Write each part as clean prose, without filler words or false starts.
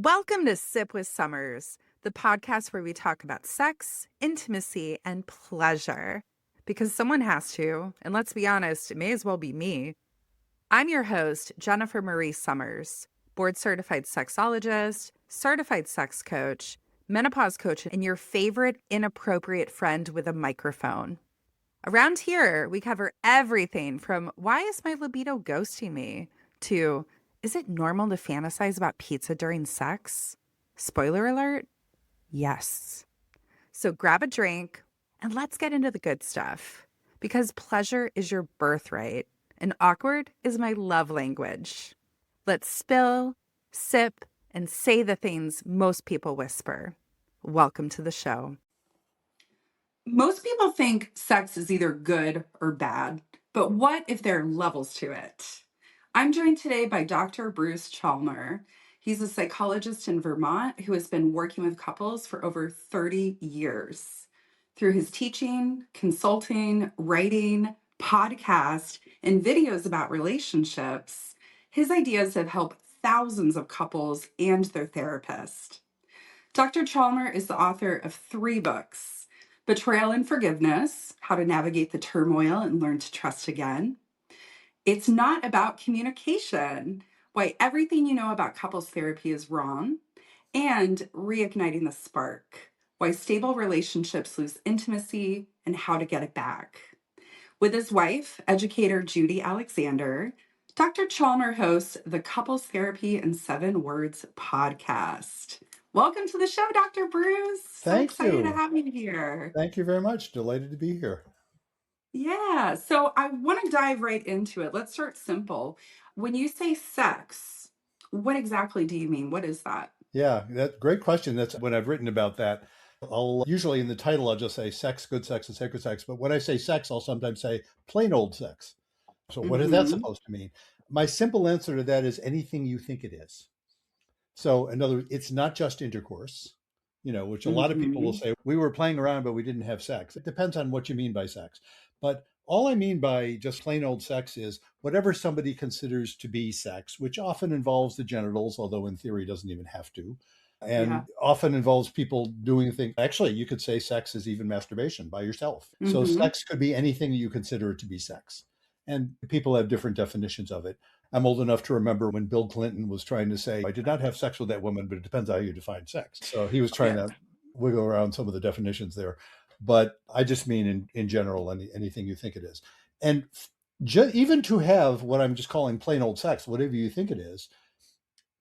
Welcome to Sip with Summers, the podcast where we talk about sex, intimacy, and pleasure. Because someone has to, and let's be honest, it may as well be me. I'm your host, Jennifer Marie Summers, board certified sexologist, certified sex coach, menopause coach, and your favorite inappropriate friend with a microphone. Around here, we cover everything from why is my libido ghosting me to is it normal to fantasize about pizza during sex? Spoiler alert, yes. So grab a drink and let's get into the good stuff because pleasure is your birthright and awkward is my love language. Let's spill, sip, and say the things most people whisper. Welcome to the show. Most people think sex is either good or bad, but what if there are levels to it? I'm joined today by Dr. Bruce Chalmer. He's a psychologist in Vermont who has been working with couples for over 30 years. Through his teaching, consulting, writing, podcast, and videos about relationships, his ideas have helped thousands of couples and their therapist. Dr. Chalmer is the author of 3 books: Betrayal and Forgiveness, How to Navigate the Turmoil and Learn to Trust Again. It's Not About Communication, Why Everything You Know About Couples Therapy is Wrong, and Reigniting the Spark, Why Stable Relationships Lose Intimacy and How to Get It Back. With his wife, educator Judy Alexander, Dr. Chalmer hosts the Couples Therapy in 7 Words podcast. Welcome to the show, Dr. Bruce. So Thank excited to you. have you here. Thank you very much. Delighted to be here. Yeah, so I want to dive right into it. Let's start simple. When you say sex, what exactly do you mean? What is that? Yeah, that's great question. That's when I've written about that. I'll usually in the title, I'll just say sex, good sex, and sacred sex. But when I say sex, I'll sometimes say plain old sex. So what is that Mm-hmm. supposed to mean? My simple answer to that is anything you think it is. So in other words, it's not just intercourse, which a lot of people will Mm-hmm. say, we were playing around, but we didn't have sex. It depends on what you mean by sex. But all I mean by just plain old sex is whatever somebody considers to be sex, which often involves the genitals, although in theory doesn't even have to, Yeah. and often involves people doing things. Actually, you could say sex is even masturbation by yourself. So Mm-hmm. sex could be anything you consider it to be sex. And people have different definitions of it. I'm old enough to remember when Bill Clinton was trying to say, I did not have sex with that woman, but it depends how you define sex. So he was trying Yeah. to wiggle around some of the definitions there. But I just mean in general, anything you think it is. And even to have what I'm just calling plain old sex, whatever you think it is,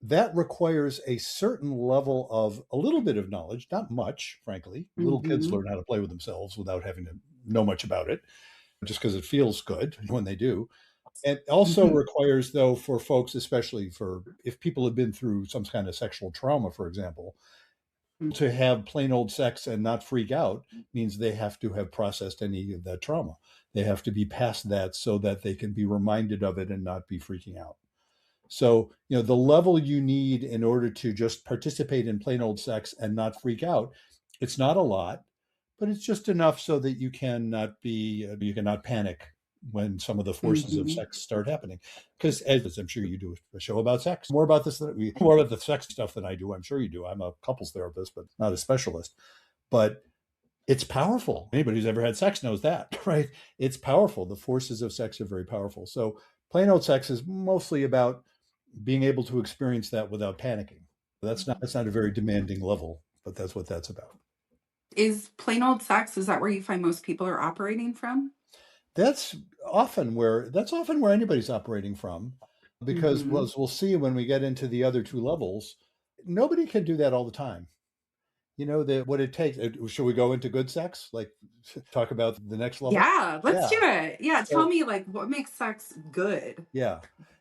that requires a certain level of a little bit of knowledge, not much, frankly. Little kids Mm-hmm. learn how to play with themselves without having to know much about it, just because it feels good when they do. It also Mm-hmm. requires, though, for folks, especially for if people have been through some kind of sexual trauma, for example, to have plain old sex and not freak out means they have to have processed any of that trauma. They have to be past that so that they can be reminded of it and not be freaking out. So, the level you need in order to just participate in plain old sex and not freak out, it's not a lot, but it's just enough so that you cannot panic when some of the forces of Mm-hmm. sex start happening. Because as I'm sure you do a show about sex, more about the sex stuff than I do. I'm sure you do. I'm a couples therapist, but not a specialist. But it's powerful. Anybody who's ever had sex knows that, right? It's powerful. The forces of sex are very powerful. So plain old sex is mostly about being able to experience that without panicking. That's not a very demanding level, but that's what that's about. Is plain old sex, is that where you find most people are operating from? That's that's often where anybody's operating from, because Mm-hmm. as we'll see when we get into the other 2 levels, nobody can do that all the time. What it takes. Should we go into good sex? Like talk about the next level? Yeah, let's Yeah. do it. Yeah, tell So me like what makes sex good? yeah.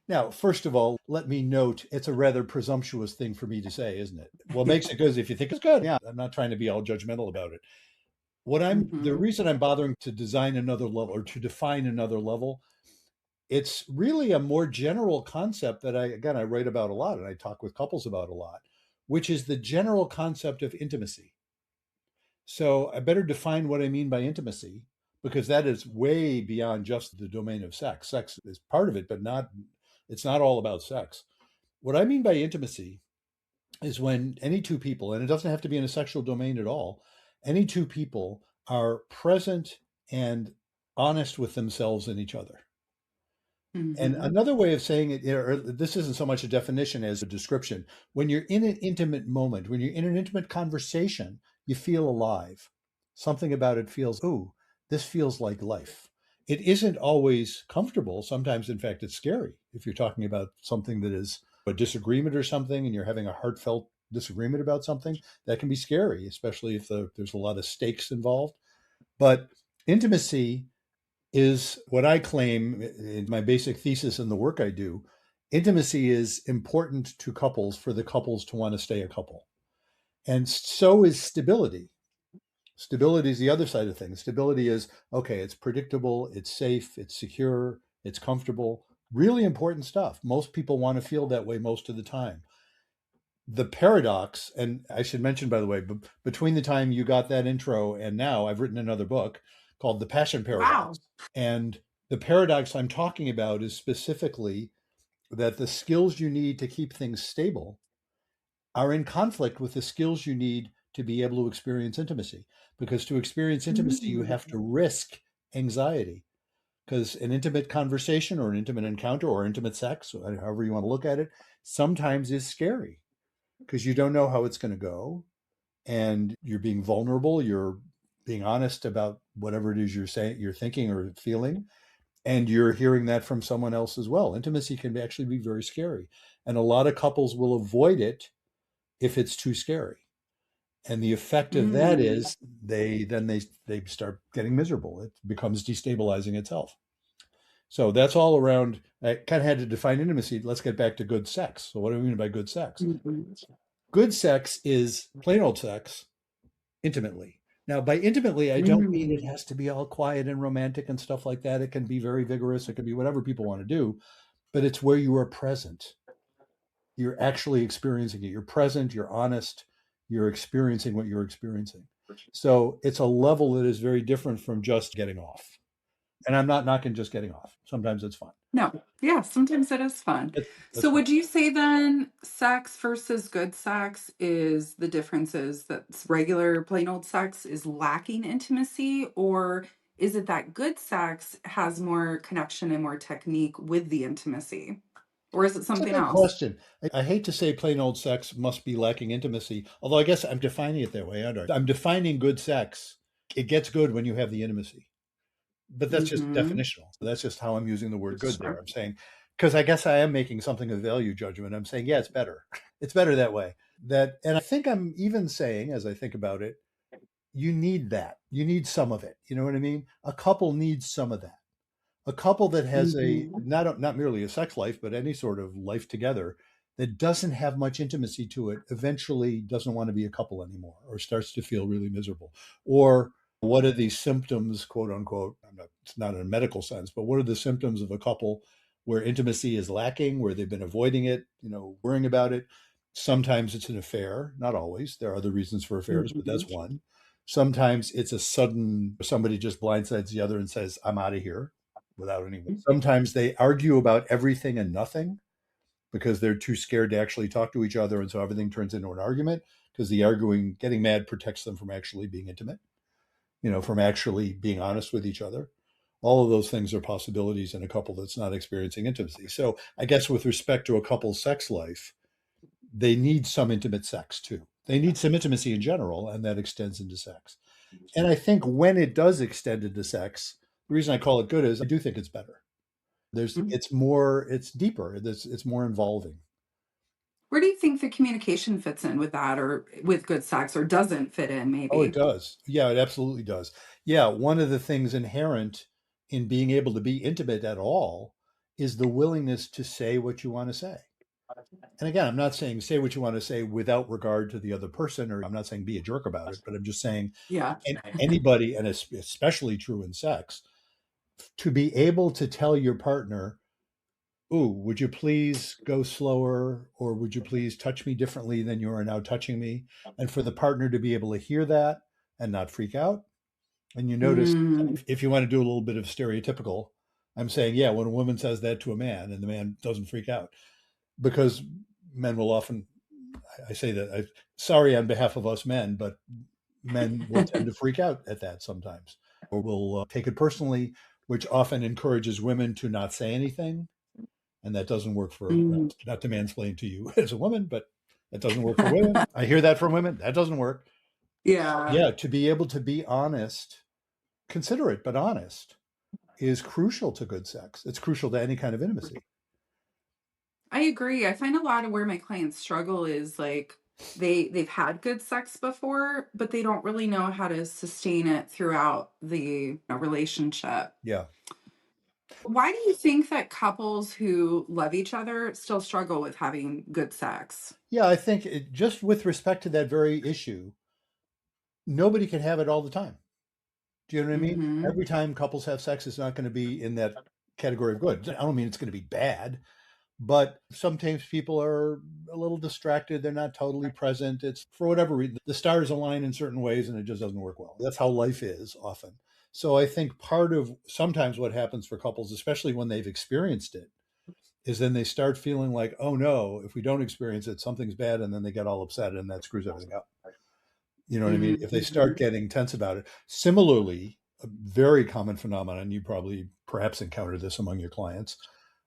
Now, first of all, let me note it's a rather presumptuous thing for me to say, isn't it? What makes it good is if you think it's good. Yeah, I'm not trying to be all judgmental about it. The Mm-hmm. reason I'm bothering to design another level or to define another level, it's really a more general concept that I write about a lot and I talk with couples about a lot, which is the general concept of intimacy. So I better define what I mean by intimacy because that is way beyond just the domain of sex. Sex is part of it, but it's not all about sex. What I mean by intimacy is when any two people, and it doesn't have to be in a sexual domain at all, any two people are present and honest with themselves and each other. And Mm-hmm. another way of saying it, or this isn't so much a definition as a description. When you're in an intimate moment, when you're in an intimate conversation, you feel alive. Something about it feels, ooh, this feels like life. It isn't always comfortable. Sometimes, in fact, it's scary. If you're talking about something that is a disagreement or something, and you're having a heartfelt disagreement about something, that can be scary, especially if there's a lot of stakes involved. But intimacy is what I claim in my basic thesis in the work I do. Intimacy is important to couples for the couples to want to stay a couple. And so is stability. Stability is the other side of things. Stability is, okay, it's predictable, it's safe, it's secure, it's comfortable. Really important stuff. Most people want to feel that way most of the time. The paradox, and I should mention, by the way, between the time you got that intro and now, I've written another book called The Passion Wow. Paradox. And the paradox I'm talking about is specifically that the skills you need to keep things stable are in conflict with the skills you need to be able to experience intimacy. Because to experience intimacy, you have to risk anxiety. Because an intimate conversation or an intimate encounter or intimate sex, however you want to look at it, sometimes is scary because you don't know how it's going to go. And you're being vulnerable. You're being honest about whatever it is you're saying, you're thinking or feeling. And you're hearing that from someone else as well. Intimacy can actually be very scary. And a lot of couples will avoid it if it's too scary. And the effect of that is they start getting miserable. It becomes destabilizing itself. So that's all around. I kind of had to define intimacy. Let's get back to good sex. So what do we mean by good sex? Good sex is plain old sex intimately. Now, by intimately, I don't mean it has to be all quiet and romantic and stuff like that. It can be very vigorous. It can be whatever people want to do, but it's where you are present. You're actually experiencing it. You're present, you're honest, you're experiencing what you're experiencing. So it's a level that is very different from just getting off. And I'm not knocking just getting off. Sometimes it's fun. No. Yeah, sometimes it is fun. That's So fun. would you say then sex versus good sex is the difference is that regular plain old sex is lacking intimacy, or is it that good sex has more connection and more technique with the intimacy? Or is it It's a something good else? question. I hate to say plain old sex must be lacking intimacy, although I guess I'm defining it that way, aren't I? I'm defining good sex. It gets good when you have the intimacy. But that's just Mm-hmm. definitional. That's just how I'm using the word good there. Sure. I'm saying, because I guess I am making something of value judgment. I'm saying, yeah, it's better. It's better that way. And I think I'm even saying, as I think about it, you need that. You need some of it. You know what I mean? A couple needs some of that. A couple that has a Mm-hmm. not merely a sex life, but any sort of life together that doesn't have much intimacy to it eventually doesn't want to be a couple anymore or starts to feel really miserable. Or what are these symptoms, quote unquote? It's not in a medical sense, but what are the symptoms of a couple where intimacy is lacking, where they've been avoiding it, worrying about it? Sometimes it's an affair, not always. There are other reasons for affairs, but Mm-hmm. that's one. Sometimes it's a sudden, somebody just blindsides the other and says, I'm out of here without any. Sometimes they argue about everything and nothing because they're too scared to actually talk to each other. And so everything turns into an argument because the arguing, getting mad protects them from actually being intimate, from actually being honest with each other. All of those things are possibilities in a couple that's not experiencing intimacy. So I guess with respect to a couple's sex life, they need some intimate sex too. They need some intimacy in general, and that extends into sex. And I think when it does extend into sex, the reason I call it good is I do think it's better. It's deeper, it's more involving. Where do you think the communication fits in with that, or with good sex, or doesn't fit in, Oh, it maybe? does. Yeah, it absolutely does. Yeah, one of the things inherent in being able to be intimate at all is the willingness to say what you want to say. And again, I'm not saying say what you want to say without regard to the other person, or I'm not saying be a jerk about it, but I'm just saying Yeah. anybody, and it's especially true in sex, to be able to tell your partner, ooh, would you please go slower? Or would you please touch me differently than you are now touching me? And for the partner to be able to hear that and not freak out. And you notice Mm, if you want to do a little bit of stereotypical, I'm saying, yeah, when a woman says that to a man and the man doesn't freak out, because men will often, I say that, sorry on behalf of us men, but men will tend to freak out at that sometimes, or will take it personally, which often encourages women to not say anything. And that doesn't work for, not to mansplain to you as a woman, but that doesn't work for women. I hear that from women. That doesn't work. Yeah. To be able to be honest, considerate, but honest, is crucial to good sex. It's crucial to any kind of intimacy. I agree. I find a lot of where my clients struggle is like they've had good sex before, but they don't really know how to sustain it throughout the relationship. Yeah. Why do you think that couples who love each other still struggle with having good sex? Yeah, I think just with respect to that very issue, nobody can have it all the time. Do you know what I mean? Mm-hmm. Every time couples have sex, it's not going to be in that category of good. I don't mean it's going to be bad, but sometimes people are a little distracted. They're not totally present. It's for whatever reason, the stars align in certain ways and it just doesn't work well. That's how life is often. So I think part of sometimes what happens for couples, especially when they've experienced it, is then they start feeling like, oh no, if we don't experience it, something's bad. And then they get all upset and that screws everything up. You know what I mean? If they start getting tense about it. Similarly, a very common phenomenon, you probably perhaps encountered this among your clients.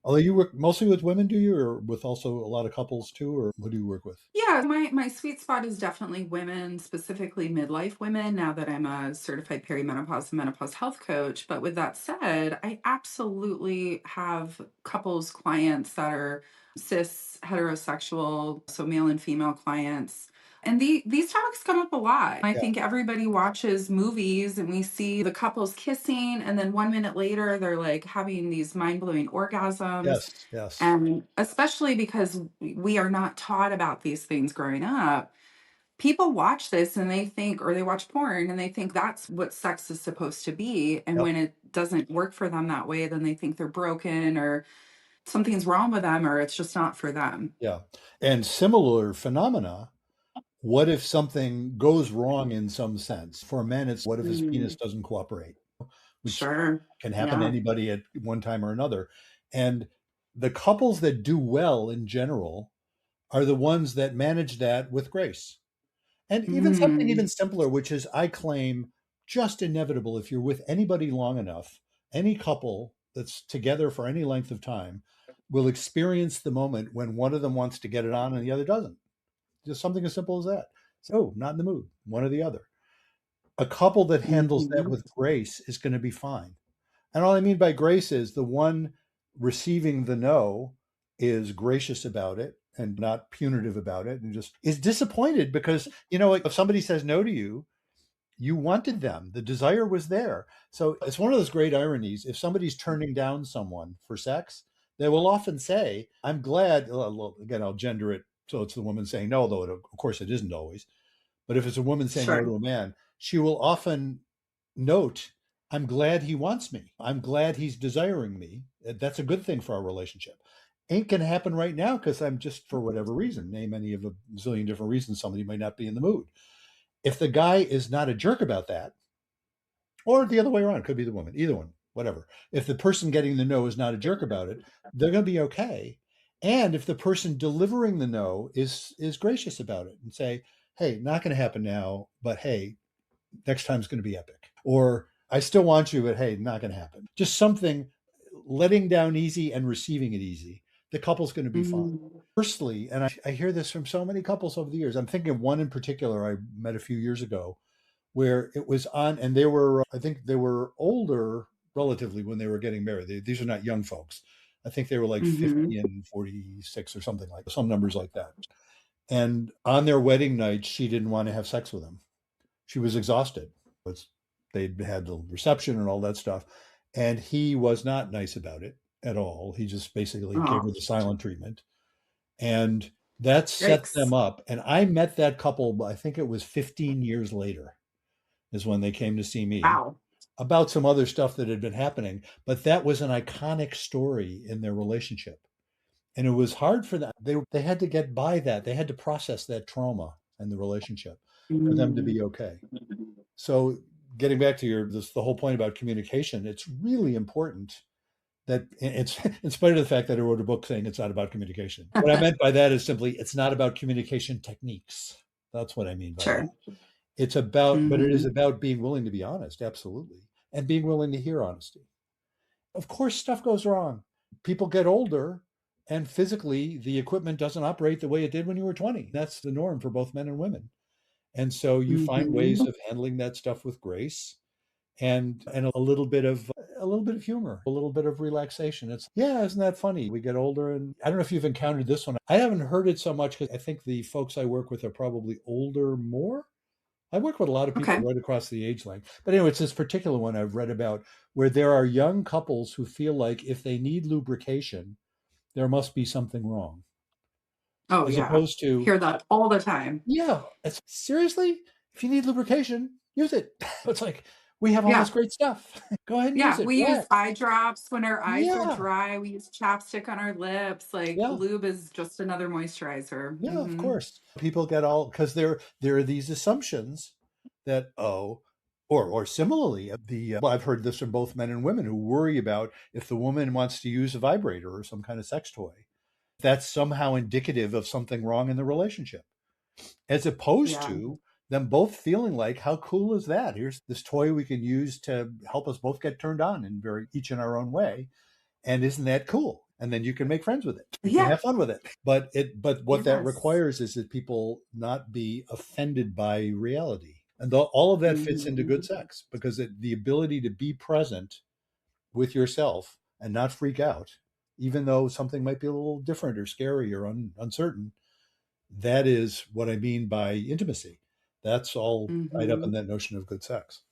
Although you work mostly with women, do you, or with also a lot of couples too, or who do you work with? Yeah, my sweet spot is definitely women, specifically midlife women, now that I'm a certified perimenopause and menopause health coach. But with that said, I absolutely have couples clients that are cis heterosexual, so male and female clients. And these topics come up a lot. I Yeah. think everybody watches movies and we see the couples kissing, and then 1 minute later, they're like having these mind blowing orgasms. Yes, yes. And especially because we are not taught about these things growing up, people watch this and they think, or they watch porn and they think that's what sex is supposed to be. And Yep. when it doesn't work for them that way, then they think they're broken or something's wrong with them or it's just not for them. Yeah. And similar phenomena. What if something goes wrong in some sense? For men, it's what if his penis doesn't cooperate, which Sure. can happen to Yeah. anybody at one time or another. And the couples that do well in general are the ones that manage that with grace. And even something Mm. even simpler, which is, I claim, just inevitable if you're with anybody long enough, any couple that's together for any length of time will experience the moment when one of them wants to get it on and the other doesn't. Just something as simple as that. So, not in the mood, one or the other. A couple that handles that Mhm. with grace is going to be fine. And all I mean by grace is the one receiving the no is gracious about it and not punitive about it and just is disappointed because, if somebody says no to you, you wanted them. The desire was there. So it's one of those great ironies. If somebody's turning down someone for sex, they will often say, I'm glad, again, I'll gender it. So it's the woman saying no, though of course it isn't always. But if it's a woman saying no Sure. to a man, she will often note, I'm glad he wants me. I'm glad he's desiring me. That's a good thing for our relationship. Ain't going to happen right now because I'm just, for whatever reason, name any of a zillion different reasons, somebody might not be in the mood. If the guy is not a jerk about that, or the other way around, could be the woman, either one, whatever. If the person getting the no is not a jerk about it, they're going to be okay. And if the person delivering the no is gracious about it and say, hey, not going to happen now, but hey, next time's going to be epic. Or I still want you, but hey, not going to happen. Just something, letting down easy and receiving it easy. The couple's going to be fine. Firstly, and I hear this from so many couples over the years. I'm thinking of one in particular I met a few years ago where it was on, and they were, I think they were older relatively when they were getting married. These are not young folks. I think they were like 50 and 46 or something like some numbers like that. And on their wedding night, she didn't want to have sex with him. She was exhausted. They'd had the reception and all that stuff. And he was not nice about it at all. He just basically gave her the silent treatment. And that set them up. And I met that couple, I think it was 15 years later is when they came to see me. Wow. About some other stuff that had been happening. But that was an iconic story in their relationship. And it was hard for them. They had to get by that. They had to process that trauma in the relationship for them to be okay. So getting back to the whole point about communication, it's really important that it's in spite of the fact that I wrote a book saying it's not about communication. What I meant by that is simply it's not about communication techniques. That's what I mean by that. Sure. It's about, but it is Hmm. about being willing to be honest, absolutely, and being willing to hear honesty. Of course, stuff goes wrong. People get older, and physically, the equipment doesn't operate the way it did when you were 20. That's the norm for both men and women. And so you find Hmm. ways of handling that stuff with grace and a little bit of humor, a little bit of relaxation. It's yeah, isn't that funny? We get older, and I don't know if you've encountered this one. I haven't heard it so much because I think the folks I work with are probably older more. I work with a lot of people Okay. right across the age length. But anyway, it's this particular one I've read about where there are young couples who feel like if they need lubrication, there must be something wrong. Oh, As yeah. opposed to, Hear that all the time. yeah, it's seriously, if you need lubrication, use it. It's like we have all this Yeah. great stuff. Go ahead and use Yeah. it. We use Relax. eye drops when our eyes are Yeah, dry. We use chapstick on our lips. Like yeah. lube is just another moisturizer. Yeah, of Hmm. course. People get all because there are these assumptions that or similarly well, I've heard this from both men and women who worry about if the woman wants to use a vibrator or some kind of sex toy, that's somehow indicative of something wrong in the relationship, as opposed Yeah. to them both feeling like how cool is that? Here's this toy we can use to help us both get turned on in very each in our own way. And isn't that cool? And then you can make friends with it. You can Yeah. have fun with it. But what that Yes. requires is that people not be offended by reality. And all of that fits into good Mhm. sex because the ability to be present with yourself and not freak out, even though something might be a little different or scary or uncertain, that is what I mean by intimacy. That's all tied up in Mhm. that notion of good sex.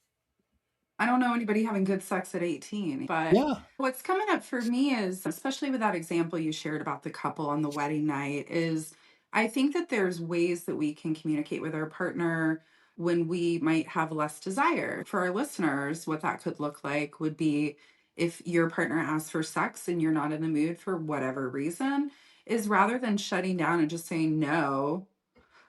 I don't know anybody having good sex at 18, but Yeah. what's coming up for me is, especially with that example you shared about the couple on the wedding night, is I think that there's ways that we can communicate with our partner when we might have less desire. For our listeners, what that could look like would be if your partner asks for sex and you're not in the mood for whatever reason, is rather than shutting down and just saying no,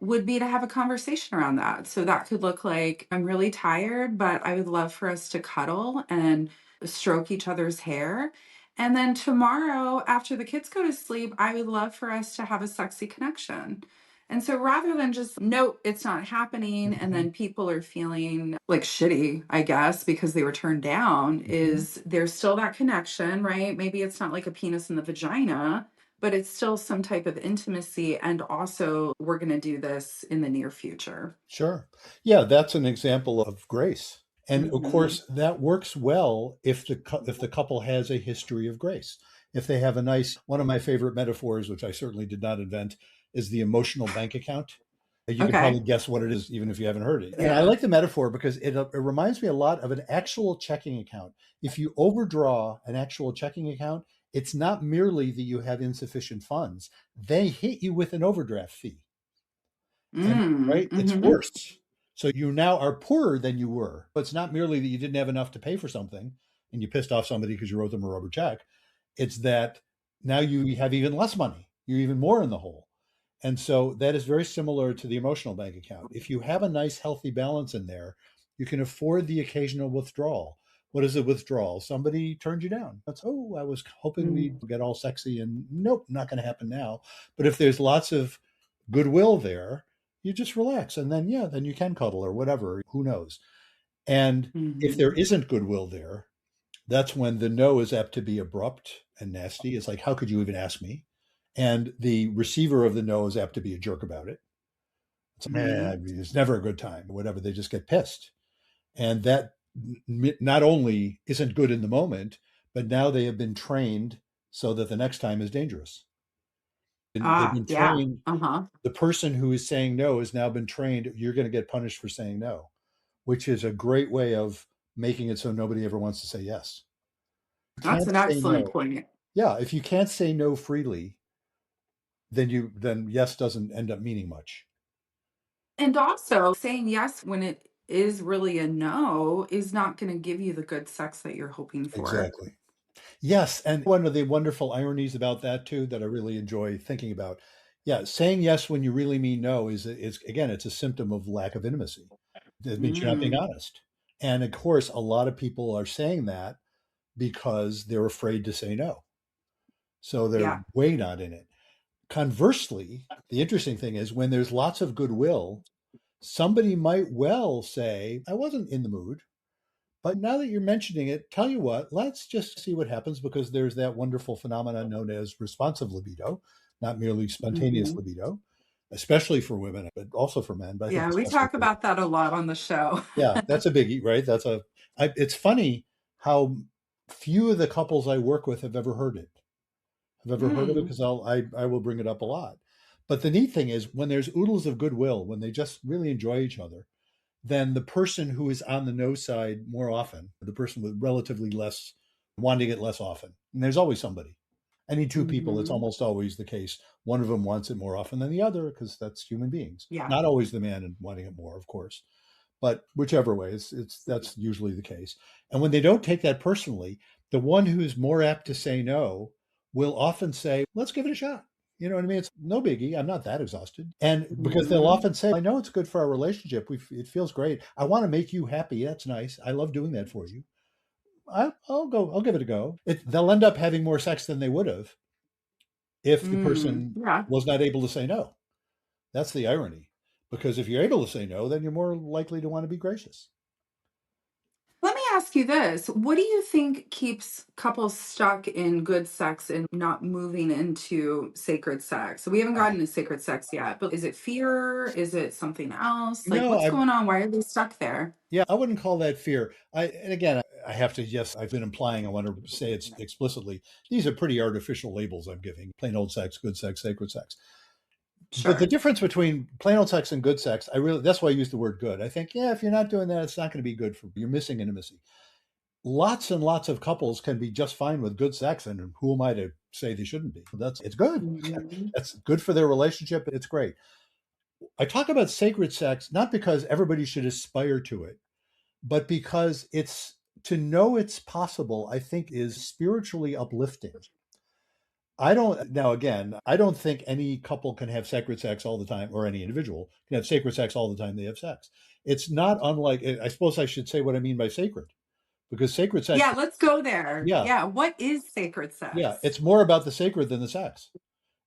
would be to have a conversation around that. So that could look like, I'm really tired, but I would love for us to cuddle and stroke each other's hair. And then tomorrow, after the kids go to sleep, I would love for us to have a sexy connection. And so rather than just, nope, it's not happening, and Mhm. then people are feeling like shitty, I guess, because they were turned down, Mhm. is there's still that connection, right? Maybe it's not like a penis in the vagina, but it's still some type of intimacy, and also, we're gonna do this in the near future. Sure. Yeah, that's an example of grace. And of Mhm. course, that works well if if the couple has a history of grace. If they have a nice one of my favorite metaphors, which I certainly did not invent, is the emotional bank account. You can Okay. probably guess what it is, even if you haven't heard it. And I Yeah. like the metaphor because it reminds me a lot of an actual checking account. If you overdraw an actual checking account, it's not merely that you have insufficient funds, they hit you with an overdraft fee. And Mm, right, it's mhm. worse. So you now are poorer than you were. But it's not merely that you didn't have enough to pay for something and you pissed off somebody because you wrote them a rubber check. It's that now you have even less money. You're even more in the hole. And so that is very similar to the emotional bank account. If you have a nice, healthy balance in there, you can afford the occasional withdrawal. What is a withdrawal? Somebody turned you down. That's, oh, I was hoping we'd Mm, get all sexy and nope, not going to happen now. But if there's lots of goodwill there, you just relax and then, yeah, then you can cuddle or whatever. Who knows? And if there mhm. isn't goodwill there, that's when the no is apt to be abrupt and nasty. It's like, how could you even ask me? And the receiver of the no is apt to be a jerk about it. It's like, Mhm. it's never a good time, or whatever. They just get pissed. And that not only isn't good in the moment, but now they have been trained so that the next time is dangerous. And they've Ah, been yeah. trained. Uh-huh. The person who is saying no has now been trained. You're going to get punished for saying no, which is a great way of making it so nobody ever wants to say yes. You That's can't an say excellent no. point. Yeah, if you can't say no freely, then yes doesn't end up meaning much. And also, saying yes when it is really a no is not gonna give you the good sex that you're hoping for. Exactly. Yes, and one of the wonderful ironies about that too that I really enjoy thinking about. Yeah, saying yes when you really mean no is again, it's a symptom of lack of intimacy. It means you're not being Mm, honest. And of course, a lot of people are saying that, because they're afraid to say no. So they're Yeah. way not in it. Conversely, the interesting thing is when there's lots of goodwill, somebody might well say, I wasn't in the mood, but now that you're mentioning it, tell you what, let's just see what happens, because there's that wonderful phenomenon known as responsive libido, not merely spontaneous Mhm. libido, especially for women, but also for men. But I think Yeah, we especially talk for, about that a lot on the show. yeah, that's a biggie, right? It's funny how few of the couples I work with have ever heard it. Have ever heard of it? Mm. Because I will bring it up a lot. But the neat thing is when there's oodles of goodwill, when they just really enjoy each other, then the person who is on the no side more often, the person with relatively less, wanting it less often, and there's always somebody. Any two people, it's Mhm. almost always the case. One of them wants it more often than the other because that's human beings. Yeah. Not always the man and wanting it more, of course, but whichever way, it's that's usually the case. And when they don't take that personally, the one who's more apt to say no will often say, "Let's give it a shot." You know what I mean? It's no biggie. I'm not that exhausted. And because they'll Mhm. often say, I know it's good for our relationship. It feels great. I want to make you happy. That's nice. I love doing that for you. I'll go, I'll give it a go. They'll end up having more sex than they would have if the Mm. person Yeah. was not able to say no. That's the irony. Because if you're able to say no, then you're more likely to want to be gracious. Let me ask you this. What do you think keeps couples stuck in good sex and not moving into sacred sex? So we haven't gotten to sacred sex yet, but is it fear? Is it something else? Like No, what's I going on? Why are they stuck there? Yeah, I wouldn't call that fear. And again, I have to, yes, I've been implying, I want to say it explicitly. These are pretty artificial labels I'm giving: plain old sex, good sex, sacred sex. But the Sure. difference between plain old sex and good sex, that's why I use the word good. I think, yeah, if you're not doing that, it's not going to be good for you. You're missing intimacy. Lots and lots of couples can be just fine with good sex. And who am I to say they shouldn't be? It's good. Mhm. That's good for their relationship. It's great. I talk about sacred sex, not because everybody should aspire to it, but because it's to know it's possible, I think is spiritually uplifting. I don't think any couple can have sacred sex all the time, or any individual can have sacred sex all the time they have sex. It's not unlike, I suppose I should say what I mean by sacred, because sacred sex, Yeah, let's go there. yeah, Yeah, what is sacred yeah, sex? it's more about the sacred than the sex.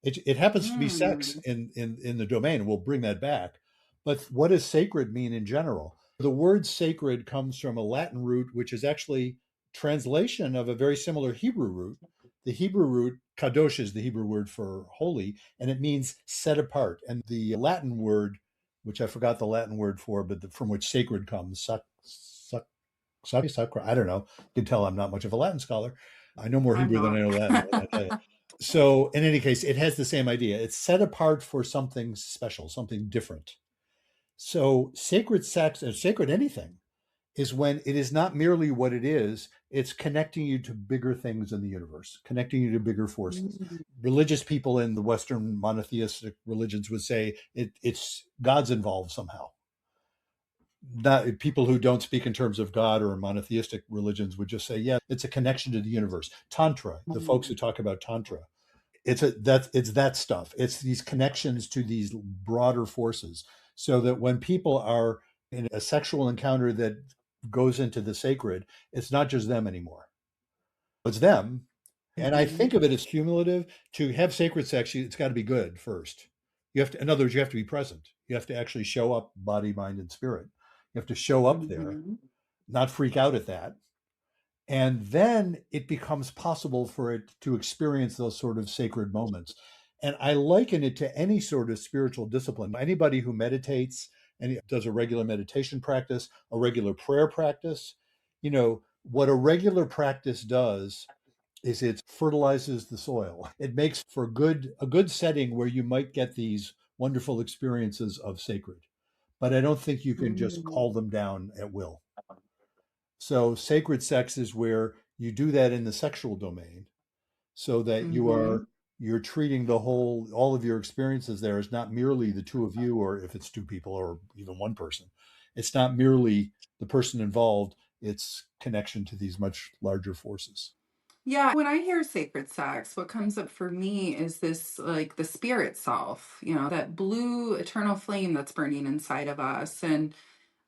It happens to be sex Mm. in the domain. We'll bring that back. But what does sacred mean in general? The word sacred comes from a Latin root, which is actually translation of a very similar Hebrew root. The Hebrew root, kadosh, is the Hebrew word for holy, and it means set apart. And the Latin word, which I forgot the Latin word for, but from which sacred comes, sacra, I don't know. You can tell I'm not much of a Latin scholar. I know more I'm Hebrew than I not. know Latin. I tell you. So, in any case, it has the same idea. It's set apart for something special, something different. So, sacred sex or sacred anything is when it is not merely what it is, it's connecting you to bigger things in the universe, connecting you to bigger forces. Mm. Religious people in the Western monotheistic religions would say it's God's involved somehow. Not people who don't speak in terms of God or monotheistic religions would just say, yeah, it's a connection to the universe. Tantra, the folks who talk about Tantra, it's that stuff. It's these connections to these broader forces, so that when people are in a sexual encounter that goes into the sacred, it's not just them anymore. It's them. And I think Mhm. of it as cumulative. To have sacred sex, it's got to be good first. You have to, in other words, you have to be present. You have to actually show up, body, mind, and spirit. You have to show up there, Mhm. not freak out at that. And then it becomes possible for it to experience those sort of sacred moments. And I liken it to any sort of spiritual discipline. Anybody who meditates and does a regular meditation practice, a regular prayer practice, what a regular practice does is it fertilizes the soil. It makes for a good setting where you might get these wonderful experiences of sacred. But I don't think you can just Mm. call them down at will. So sacred sex is where you do that in the sexual domain, so that Mhm. you're treating all of your experiences there as not merely the two of you, or if it's two people or even one person. It's not merely the person involved, it's connection to these much larger forces. Yeah, when I hear sacred sex, what comes up for me is this like the spirit self, that blue eternal flame that's burning inside of us. And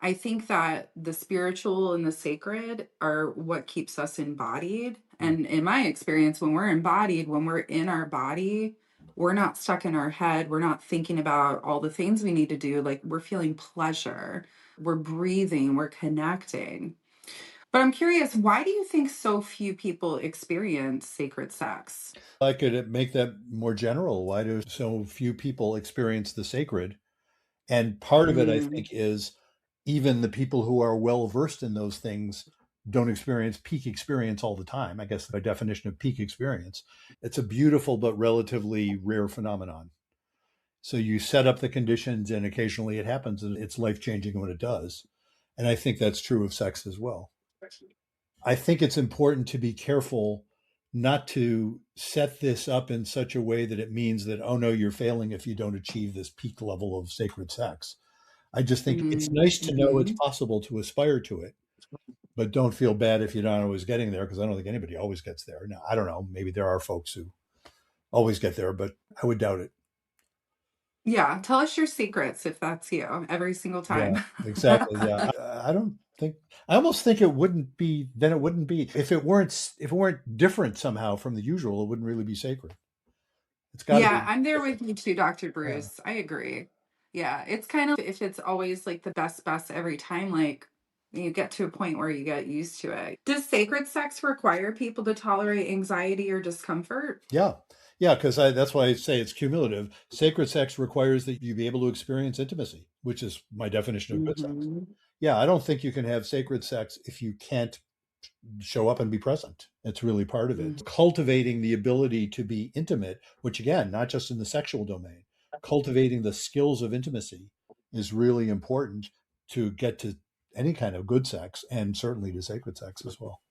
I think that the spiritual and the sacred are what keeps us embodied. And in my experience, when we're embodied, when we're in our body, we're not stuck in our head. We're not thinking about all the things we need to do. Like we're feeling pleasure, we're breathing, we're connecting. But I'm curious, why do you think so few people experience sacred sex? I could make that more general. Why do so few people experience the sacred? And part of it, I Mm, think, is even the people who are well versed in those things don't experience peak experience all the time. I guess by definition of peak experience, it's a beautiful but relatively rare phenomenon. So you set up the conditions, and occasionally it happens, and it's life changing when it does. And I think that's true of sex as well. I think it's important to be careful not to set this up in such a way that it means that, oh no, you're failing if you don't achieve this peak level of sacred sex. I just think it's mm, nice to know it's mhm. possible to aspire to it, but don't feel bad if you're not always getting there, because I don't think anybody always gets there. Now, I don't know. Maybe there are folks who always get there, but I would doubt it. Yeah, tell us your secrets if that's you every single Yeah, time. exactly. Yeah. I don't think, I almost think it wouldn't be, then it wouldn't be, if it weren't different somehow from the usual, it wouldn't really be sacred. It's got to Yeah, be I'm there with different. you too, Dr. Yeah. Bruce. I agree. Yeah, it's kind of if it's always like the best every time, like you get to a point where you get used to it. Does sacred sex require people to tolerate anxiety or discomfort? Yeah. Yeah. Because that's why I say it's cumulative. Sacred sex requires that you be able to experience intimacy, which is my definition of good sex. Mhm. Yeah. I don't think you can have sacred sex if you can't show up and be present. It's really part of it. Mhm. Cultivating the ability to be intimate, which again, not just in the sexual domain, cultivating the skills of intimacy is really important to get to any kind of good sex and certainly to sacred sex as well.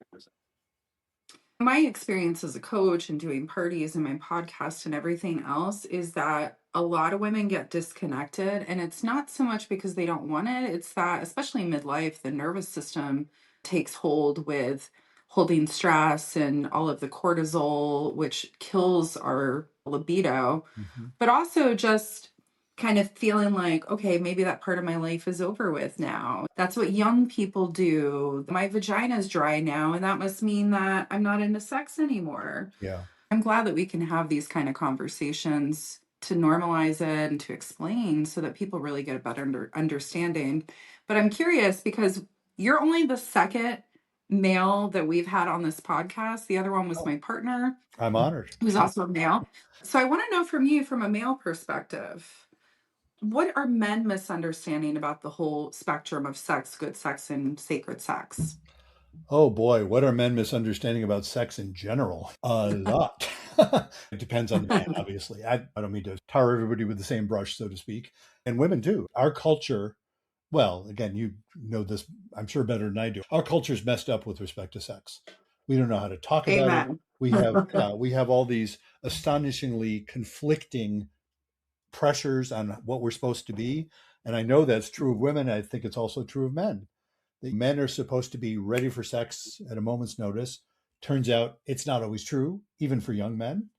My experience as a coach and doing parties and my podcast and everything else is that a lot of women get disconnected. And it's not so much because they don't want it, it's that, especially midlife, the nervous system takes hold with holding stress and all of the cortisol, which kills our libido, Mhm. but also just kind of feeling like, okay, maybe that part of my life is over with now. That's what young people do. My vagina is dry now, and that must mean that I'm not into sex anymore. Yeah. I'm glad that we can have these kind of conversations to normalize it and to explain so that people really get a better understanding. But I'm curious because you're only the second male that we've had on this podcast. The other one was Oh, my partner, I'm honored. who's also a male. So I want to know from you, from a male perspective, what are men misunderstanding about the whole spectrum of sex, good sex, and sacred sex? Oh boy, what are men misunderstanding about sex in general? A lot. It depends on the man, obviously. I don't mean to tar everybody with the same brush, so to speak, and women too. Our culture, well, again, you know this, I'm sure better than I do. Our culture's messed up with respect to sex. We don't know how to talk about it. Amen. We have all these astonishingly conflicting pressures on what we're supposed to be, and I know that's true of women. I think it's also true of men. The men are supposed to be ready for sex at a moment's notice. Turns out it's not always true, even for young men.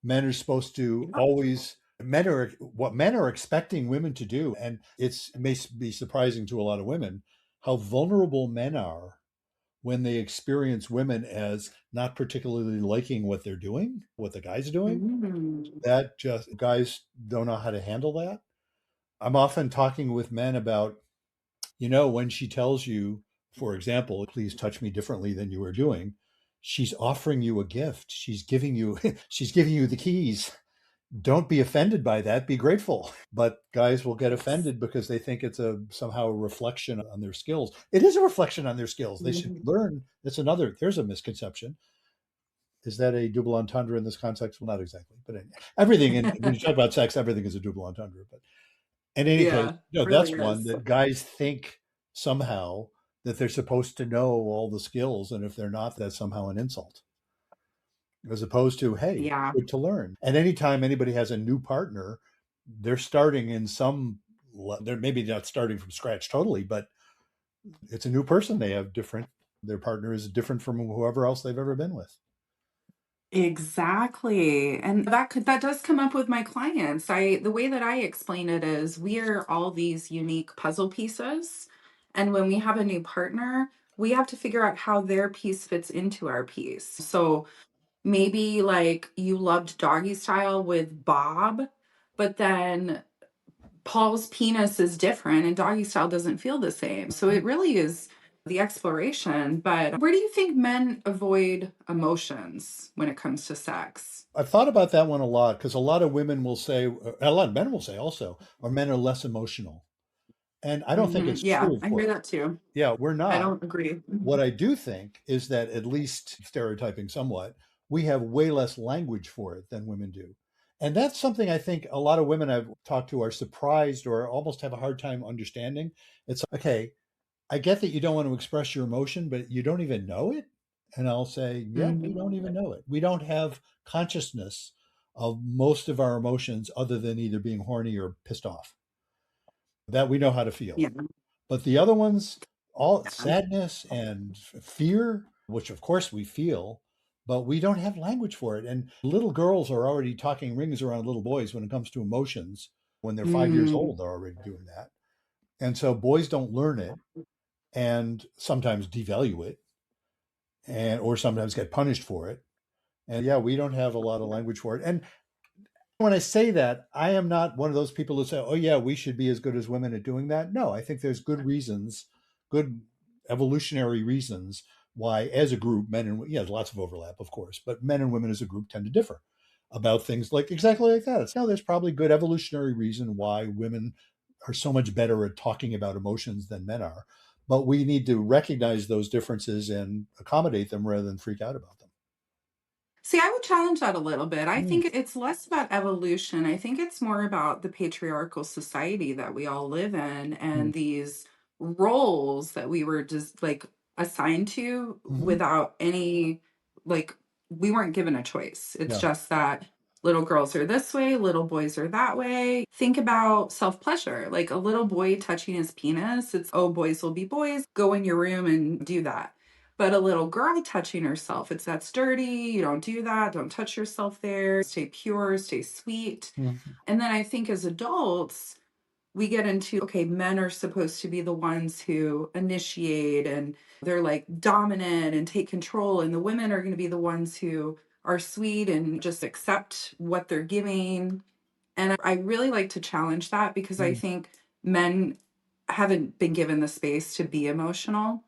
Men are supposed to always, men are what men are expecting women to do. And it may be surprising to a lot of women how vulnerable men are when they experience women as not particularly liking what they're doing, what the guy's doing. Mm. That just, guys don't know how to handle that. I'm often talking with men about, when she tells you, for example, please touch me differently than you are doing, she's offering you a gift. She's giving you she's giving you the keys. Don't be offended by that. Be grateful. But guys will get Yes. offended because they think it's a somehow a reflection on their skills. It is a reflection on their skills. They should Mhm. learn. There's a misconception. Is that a double entendre in this context? Well, not exactly, but everything when you talk about sex, everything is a double entendre. But in any case, Yeah, really that's one is. that guys think somehow that they're supposed to know all the skills, and if they're not, that's somehow an insult, as opposed to, hey, it's Yeah, good to learn. And anytime anybody has a new partner, they're starting in they're maybe not starting from scratch totally, but it's a new person. They have different, their partner is different from whoever else they've ever been with. exactly. And that does come up with my clients. The way that I explain it is we are all these unique puzzle pieces. And when we have a new partner, we have to figure out how their piece fits into our piece. So maybe like you loved doggy style with Bob, but then Paul's penis is different and doggy style doesn't feel the same. So it really is the exploration. But where do you think men avoid emotions when it comes to sex? I've thought about that one a lot because a lot of women will say, a lot of men will say also, or men are less emotional. And I don't think it's Yeah, true, of I hear course. that too. Yeah, we're I not. don't agree. What I do think is that, at least stereotyping somewhat, we have way less language for it than women do. And that's something I think a lot of women I've talked to are surprised or almost have a hard time understanding. It's okay, I get that you don't want to express your emotion, but you don't even know it. And I'll say, yeah, we don't even Mhm. know it. We don't have consciousness of most of our emotions other than either being horny or pissed off. That we know how to feel. Yeah. But the other ones, all sadness and fear, which of course we feel, but we don't have language for it. And little girls are already talking rings around little boys when it comes to emotions. When they're 5 years Mm. old, they're already doing that. And so boys don't learn it and sometimes devalue it and or sometimes get punished for it. And yeah, we don't have a lot of language for it. And when I say that, I am not one of those people who say, "Oh yeah, we should be as good as women at doing that." No, I think there's good reasons, good evolutionary reasons why, as a group, men and yeah, there's lots of overlap, of course, but men and women as a group tend to differ about things like exactly like that. It's no, there's probably good evolutionary reason why women are so much better at talking about emotions than men are, but we need to recognize those differences and accommodate them rather than freak out about them. See, I would challenge that a little bit. I Mm, think it's less about evolution. I think it's more about the patriarchal society that we all live in mm, and these roles that we were just like assigned to mhm. without any, like, we weren't given a choice. It's Yeah. just that little girls are this way, little boys are that way. Think about self pleasure. Like a little boy touching his penis, it's, oh, boys will be boys. Go in your room and do that. But a little girl touching herself, it's that's dirty. You don't do that. Don't touch yourself there. Stay pure, stay sweet. Mhm. And then I think as adults, we get into okay, men are supposed to be the ones who initiate and they're like dominant and take control. And the women are going to be the ones who are sweet and just accept what they're giving. And I really like to challenge that because I Mm. think men haven't been given the space to be emotional,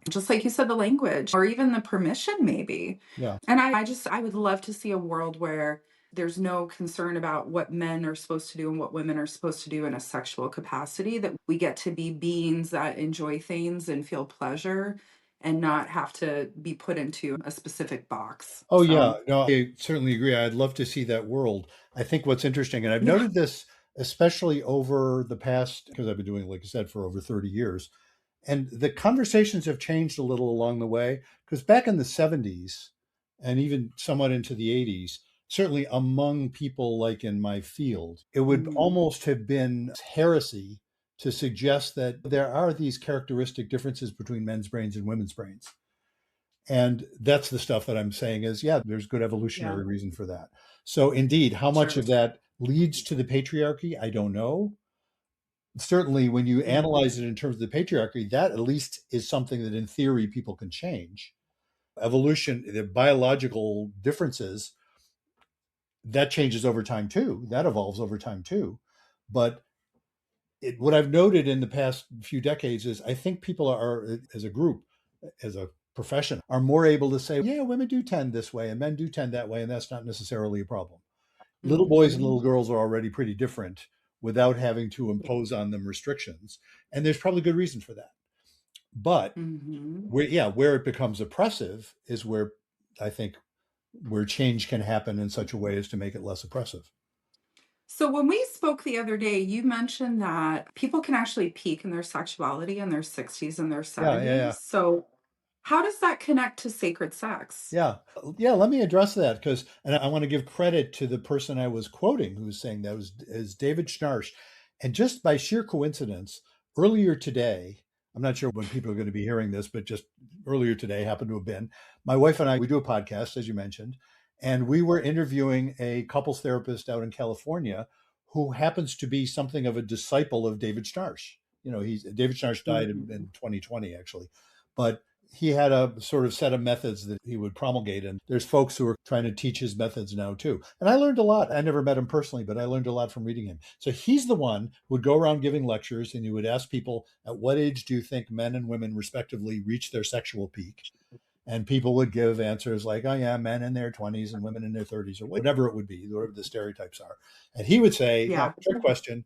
just like you said, the language or even the permission maybe. Yeah. And I just I would love to see a world where there's no concern about what men are supposed to do and what women are supposed to do in a sexual capacity, that we get to be beings that enjoy things and feel pleasure and not have to be put into a specific box. Oh yeah, So, no, I certainly agree. I'd love to see that world. I think what's interesting, and I've yeah. noted this especially over the past, because I've been doing, like I said, for over 30 years, and the conversations have changed a little along the way. Because back in the 70s and even somewhat into the 80s, certainly among people like in my field, it would Mm, almost have been heresy to suggest that there are these characteristic differences between men's brains and women's brains. And that's the stuff that I'm saying is, yeah, there's good yeah, evolutionary reason for that. So, indeed, how much sure. of that leads to the patriarchy, I don't know. Certainly, when you Mhm. analyze it in terms of the patriarchy, that at least is something that in theory people can change. Evolution, the biological differences, that changes over time too. That evolves over time too. But what I've noted in the past few decades is I think people are, as a group, as a profession, are more able to say, yeah, women do tend this way and men do tend that way, and that's not necessarily a problem. Little boys and Mhm. little girls are already pretty different without having to impose on them restrictions. And there's probably good reason for that. But Mhm. where it becomes oppressive is where I think where change can happen in such a way as to make it less oppressive. So when we spoke the other day, you mentioned that people can actually peak in their sexuality in their 60s and their Yeah, yeah, yeah. 70s. So how does that connect to sacred sex? Yeah. Yeah, let me address that because, and I want to give credit to the person I was quoting who was saying that was is David Schnarch. And just by sheer coincidence, earlier today, I'm not sure when people are going to be hearing this, but just earlier today happened to have been, my wife and I, we do a podcast, as you mentioned, and we were interviewing a couples therapist out in California who happens to be something of a disciple of David Schnarch. He's David Schnarch died in Mhm. 2020 actually, but he had a sort of set of methods that he would promulgate, and there's folks who are trying to teach his methods now too. And I learned a lot. I never met him personally, but I learned a lot from reading him. So he's the one who would go around giving lectures, and he would ask people, at what age do you think men and women respectively reach their sexual peak? And people would give answers like, oh yeah, men in their 20s and women in their 30s, or whatever it would be, whatever the stereotypes are. And he would say, Yeah. trick question,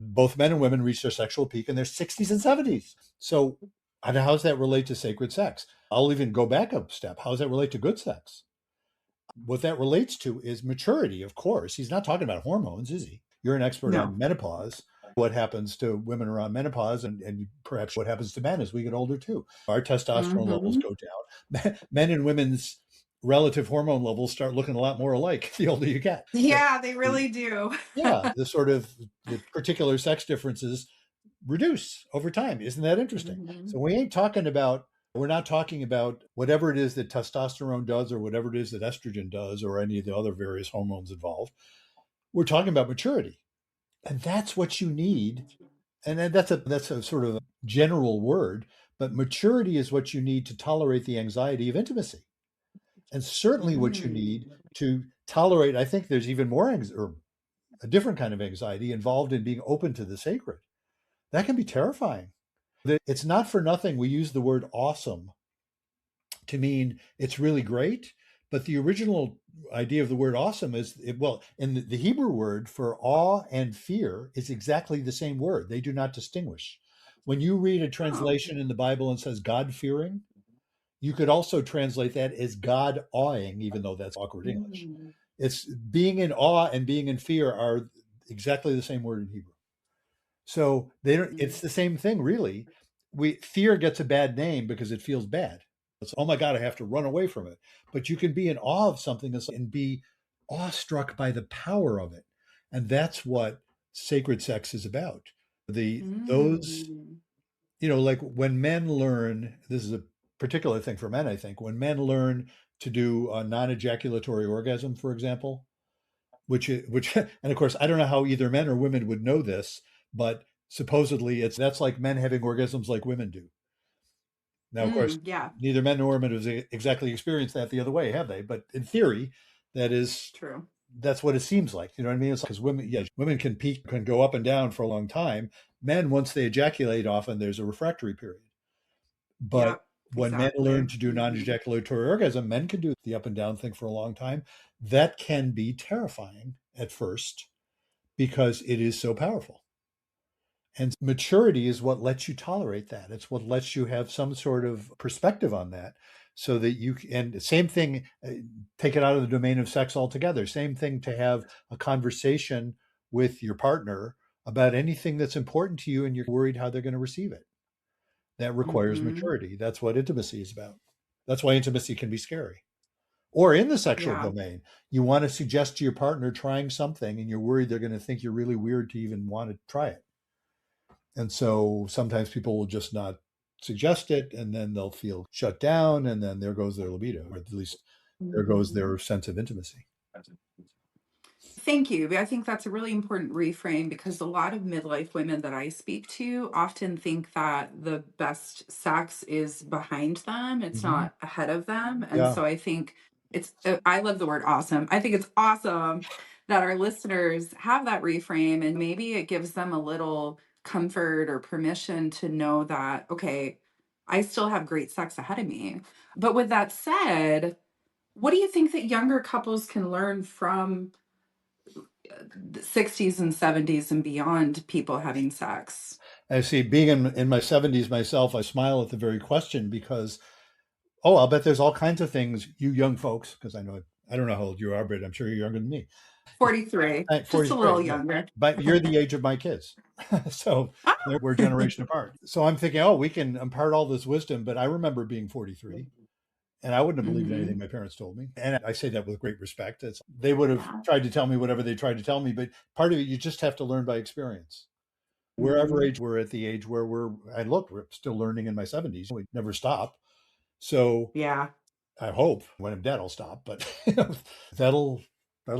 both men and women reach their sexual peak in their 60s and 70s. So how does that relate to sacred sex? I'll even go back a step. How does that relate to good sex? What that relates to is maturity, of course. He's not talking about hormones, is he? You're an expert No. on menopause. What happens to women around menopause, and perhaps what happens to men as we get older too. Our testosterone levels go down. Men and women's relative hormone levels start looking a lot more alike the older you get. Yeah, they really do. Yeah, the particular sex differences reduce over time. Isn't that interesting? Mhm. So we're not talking about whatever it is that testosterone does or whatever it is that estrogen does or any of the other various hormones involved. We're talking about maturity. And that's what you need. And then that's a sort of a general word, but maturity is what you need to tolerate the anxiety of intimacy. And certainly what you need to tolerate, I think there's even more or a different kind of anxiety involved in being open to the sacred. That can be terrifying. It's not for nothing we use the word awesome to mean it's really great, but the original idea of the word awesome is, in the Hebrew word for awe and fear is exactly the same word. They do not distinguish. When you read a translation in the Bible and says God fearing, you could also translate that as God awing, even though that's awkward English. It's being in awe and being in fear are exactly the same word in Hebrew. So it's the same thing, really. Fear gets a bad name because it feels bad. It's, oh my God, I have to run away from it. But you can be in awe of something and be awestruck by the power of it. And that's what sacred sex is about. Those, like when men learn, this is a particular thing for men, I think, when men learn to do a non-ejaculatory orgasm, for example, which and of course, I don't know how either men or women would know this, but supposedly that's like men having orgasms like women do. Now, of course, neither men nor women have exactly experienced that the other way, have they? But in theory, that is true. That's what it seems like. You know what I mean? It's because women can peak, can go up and down for a long time. Men, once they ejaculate, often there's a refractory period. But when men learn to do non-ejaculatory orgasm, men can do the up and down thing for a long time. That can be terrifying at first because it is so powerful. And maturity is what lets you tolerate that. It's what lets you have some sort of perspective on that so that and same thing, take it out of the domain of sex altogether. Same thing to have a conversation with your partner about anything that's important to you and you're worried how they're going to receive it. That requires maturity. That's what intimacy is about. That's why intimacy can be scary. Or in the sexual domain, you want to suggest to your partner trying something and you're worried they're going to think you're really weird to even want to try it. And so sometimes people will just not suggest it, and then they'll feel shut down, and then there goes their libido, or at least there goes their sense of intimacy. Thank you. I think that's a really important reframe because a lot of midlife women that I speak to often think that the best sex is behind them. It's not ahead of them. And so I think I love the word awesome. I think it's awesome that our listeners have that reframe and maybe it gives them a little comfort or permission to know that, okay, I still have great sex ahead of me. But with that said, what do you think that younger couples can learn from the 60s and 70s and beyond people having sex? I see. Being in my 70s myself, I smile at the very question because, I'll bet there's all kinds of things you young folks, because I don't know how old you are, but I'm sure you're younger than me. 43, just a little younger. But you're the age of my kids. So we're a generation apart. So I'm thinking, we can impart all this wisdom, but I remember being 43. And I wouldn't have believed anything my parents told me. And I say that with great respect. They would have tried to tell me whatever they tried to tell me, but part of it, you just have to learn by experience. Wherever age we're at the age where we're still learning in my 70s. We never stop. So I hope when I'm dead, I'll stop, but that'll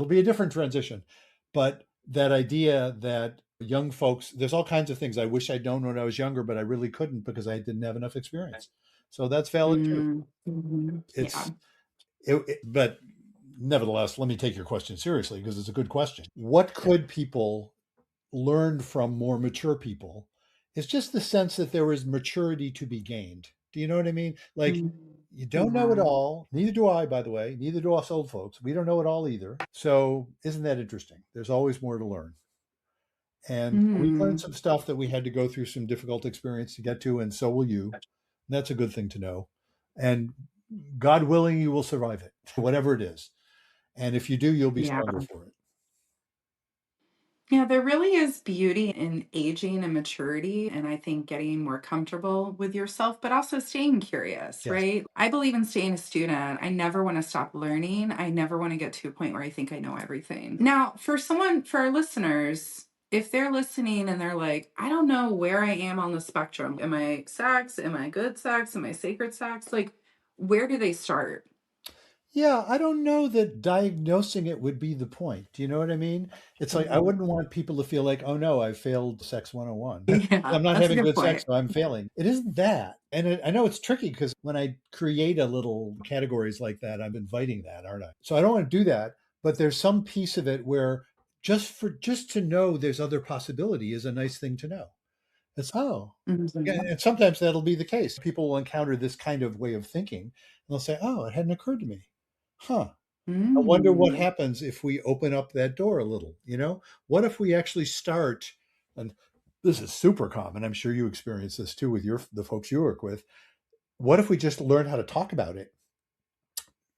be a different transition. But that idea that Young folks, there's all kinds of things I wish I'd known when I was younger, but I really couldn't because I didn't have enough experience. So that's valid too. Yeah. It's but nevertheless, let me take your question seriously because it's a good question. What could people learn from more mature people? It's just the sense that there is maturity to be gained. Do you know what I mean? Like, you don't know it Yeah. all. Neither do I, by the way. Neither do us old folks. We don't know it all either. So isn't that interesting? There's always more to learn. And we learned Mhm. some stuff that we had to go through some difficult experience to get to, and so will you. That's a good thing to know. And God willing, you will survive it, whatever it is. And if you do, you'll be Yeah. stronger for it. Yeah, there really is beauty in aging and maturity, and I think getting more comfortable with yourself, but also staying curious, Yes. right? I believe in staying a student. I never want to stop learning. I never want to get to a point where I think I know everything. Now, for our listeners, if they're listening and they're like, I don't know where I am on the spectrum. Am I sex? Am I good sex? Am I sacred sex? Like, where do they start? Yeah, I don't know that diagnosing it would be the point. Do you know what I mean? It's like I Mhm. wouldn't want people to feel like, oh no, I failed Sex 101. Yeah, I'm not that's a having good good sex, point. so I'm failing. It isn't that. And I know it's tricky because when I create a little categories like that, I'm inviting that, aren't I? So I don't want to do that. But there's some piece of it where just to know there's other possibility is a nice thing to know. It's yeah, Mhm. and sometimes that'll be the case. People will encounter this kind of way of thinking, and they'll say, "Oh, it hadn't occurred to me." Huh. I wonder what Mm. happens if we open up that door a little, you know? What if we actually start, and this is super common, I'm sure you experience this too with the folks you work with. What if we just learn how to talk about it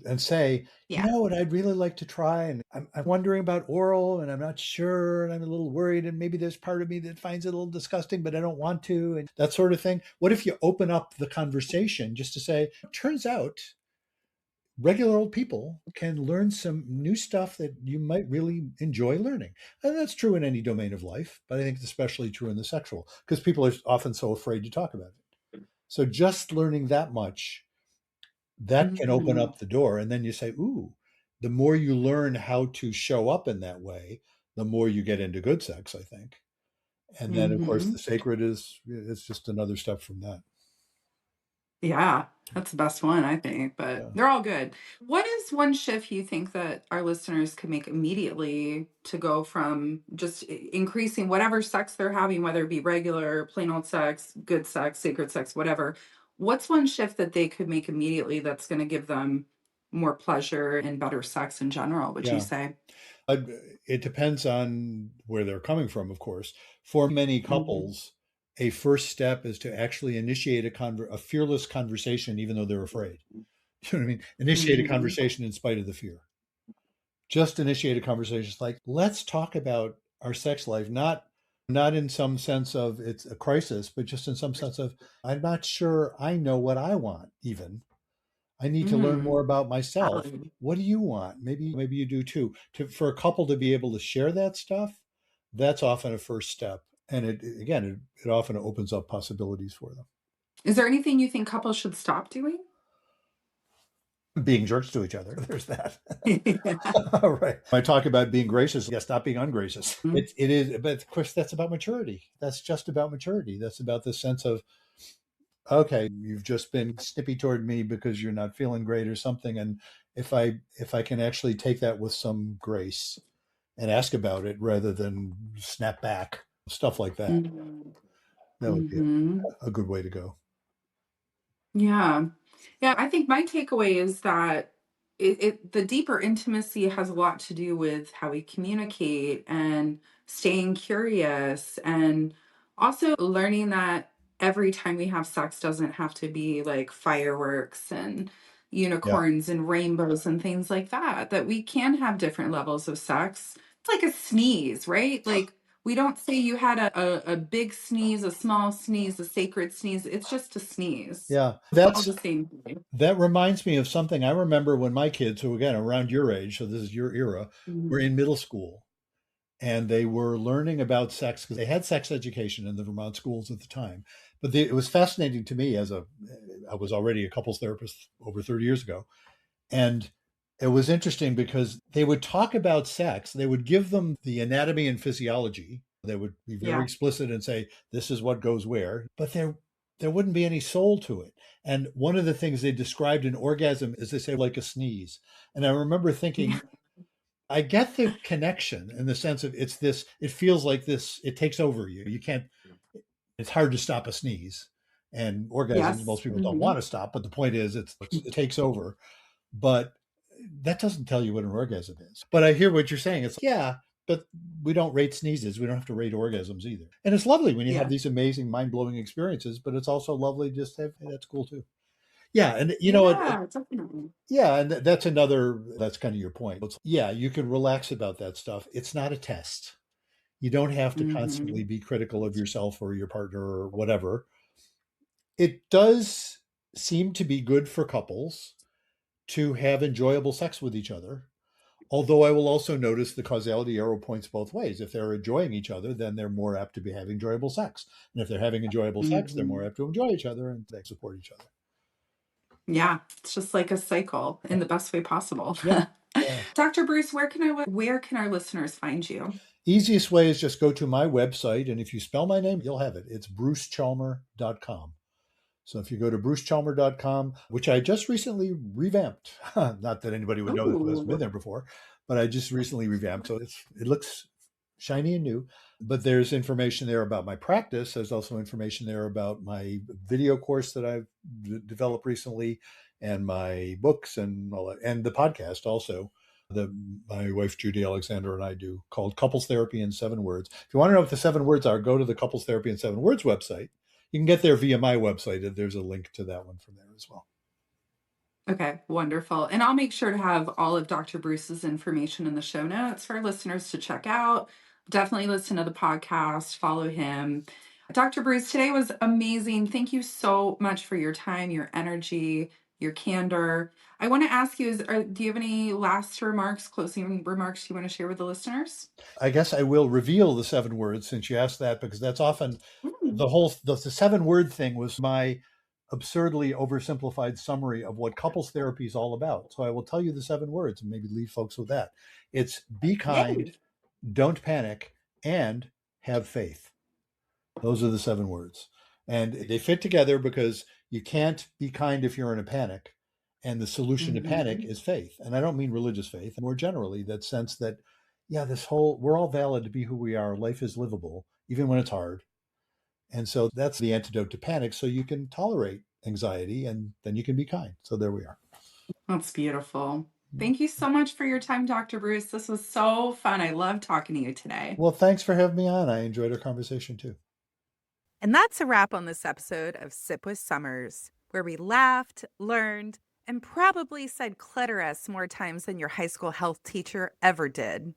and say, you Yeah. know what, I'd really like to try, and I'm wondering about oral, and I'm not sure, and I'm a little worried, and maybe there's part of me that finds it a little disgusting, but I don't want to, and that sort of thing. What if you open up the conversation just to say, turns out regular old people can learn some new stuff that you might really enjoy learning. And that's true in any domain of life, but I think it's especially true in the sexual because people are often so afraid to talk about it. So just learning that much, that can open Mhm. up the door. And then you say, ooh, the more you learn how to show up in that way, the more you get into good sex, I think. And then, of course, Mhm. the sacred is it's just another step from that. Yeah, that's the best one, I think, but Yeah. they're all good. What is one shift you think that our listeners can make immediately to go from just increasing whatever sex they're having, whether it be regular, plain old sex, good sex, sacred sex, whatever? What's one shift that they could make immediately that's going to give them more pleasure and better sex in general, would you Yeah. say? Uh, it depends on where they're coming from, of course. For many Mhm. couples, a first step is to actually initiate a fearless conversation, even though they're afraid. You know what I mean? Initiate a Mhm. conversation in spite of the fear. Just initiate a conversation. It's like, let's talk about our sex life, not in some sense of it's a crisis, but just in some sense of I'm not sure I know what I want, even. I need to learn more Mm. about myself. Valid. What do you want? Maybe you do too. For a couple to be able to share that stuff, that's often a first step. And it often opens up possibilities for them. Is there anything you think couples should stop doing? Being jerks to each other. There's that. Yeah. All right. I talk about being gracious. Yeah, stop being ungracious. It is, but of course that's about maturity. That's just about maturity. That's about the sense of, okay, you've just been snippy toward me because you're not feeling great or something. And if I can actually take that with some grace and ask about it rather than snap back, stuff like that. Mhm. That would be Mhm. a good way to go. Yeah. Yeah, I think my takeaway is that the deeper intimacy has a lot to do with how we communicate and staying curious and also learning that every time we have sex doesn't have to be like fireworks and Yeah. unicorns and rainbows and things like that, that we can have different levels of sex. It's like a sneeze, right? Like we don't say you had a big sneeze, a small sneeze, a sacred sneeze. It's just a sneeze. Yeah. It's all the same thing. That reminds me of something I remember when my kids, who again around your age, so this is your era, were Mhm. in middle school and they were learning about sex because they had sex education in the Vermont schools at the time. But it was fascinating to me I was already a couples therapist over 30 years ago. And it was interesting because they would talk about sex. They would give them the anatomy and physiology, They would be very Yeah. explicit and say, this is what goes where, but there wouldn't be any soul to it. And one of the things they described in orgasm is they say like a sneeze. And I remember thinking, I get the connection in the sense of it feels like this, it takes over you. You can't, it's hard to stop a sneeze. And orgasms, Yes. most people don't want to stop, but the point is it takes over. But that doesn't tell you what an orgasm is. But I hear what you're saying. It's yeah, but we don't rate sneezes. We don't have to rate orgasms either. And it's lovely when you have these amazing, mind-blowing experiences, but it's also lovely just to have, hey, that's cool too. Yeah. And you know what? Yeah, definitely. Yeah. And that's kind of your point. Yeah, you can relax about that stuff. It's not a test. You don't have to constantly be critical of yourself or your partner or whatever. It does seem to be good for couples to have enjoyable sex with each other. Although I will also notice the causality arrow points both ways. If they're enjoying each other, then they're more apt to be having enjoyable sex. And if they're having enjoyable sex, they're more apt to enjoy each other and they support each other. Yeah, it's just like a cycle in the best way possible. Yeah. Dr. Bruce, where can our listeners find you? Easiest way is just go to my website. And if you spell my name, you'll have it. It's brucechalmer.com. So if you go to brucechalmer.com, which I just recently revamped, not that anybody would know that it hasn't been there before, but I just recently revamped. So it looks shiny and new, but there's information there about my practice. There's also information there about my video course that I've developed recently and my books and all that, and the podcast also that my wife, Judy Alexander, and I do called Couples Therapy in 7 Words. If you want to know what the 7 words are, go to the Couples Therapy in 7 Words website. You can get there via my website, and there's a link to that one from there as well. Okay, wonderful. And I'll make sure to have all of Dr. Bruce's information in the show notes for listeners to check out. Definitely listen to the podcast, follow him. Dr. Bruce, today was amazing. Thank you so much for your time, your energy, your candor. I want to ask you, do you have any last remarks, closing remarks you want to share with the listeners? I guess I will reveal the 7 words since you asked that, because that's often the 7 word thing was my absurdly oversimplified summary of what couples therapy is all about. So I will tell you the 7 words and maybe leave folks with that. It's be kind, don't panic, and have faith. Those are the 7 words. And they fit together because you can't be kind if you're in a panic. And the solution to panic is faith. And I don't mean religious faith, more generally, that sense that, yeah, we're all valid to be who we are. Life is livable, even when it's hard. And so that's the antidote to panic. So you can tolerate anxiety and then you can be kind. So there we are. That's beautiful. Thank you so much for your time, Dr. Bruce. This was so fun. I love talking to you today. Well, thanks for having me on. I enjoyed our conversation too. And that's a wrap on this episode of Sip with Summers, where we laughed, learned, and probably said clitoris more times than your high school health teacher ever did.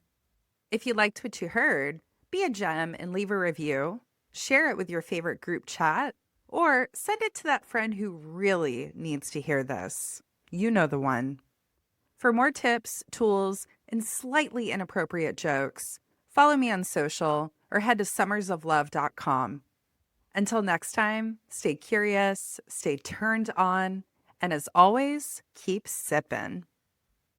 If you liked what you heard, be a gem and leave a review, share it with your favorite group chat, or send it to that friend who really needs to hear this. You know the one. For more tips, tools, and slightly inappropriate jokes, follow me on social or head to summersoflove.com. Until next time, stay curious, stay turned on, and as always, keep sipping.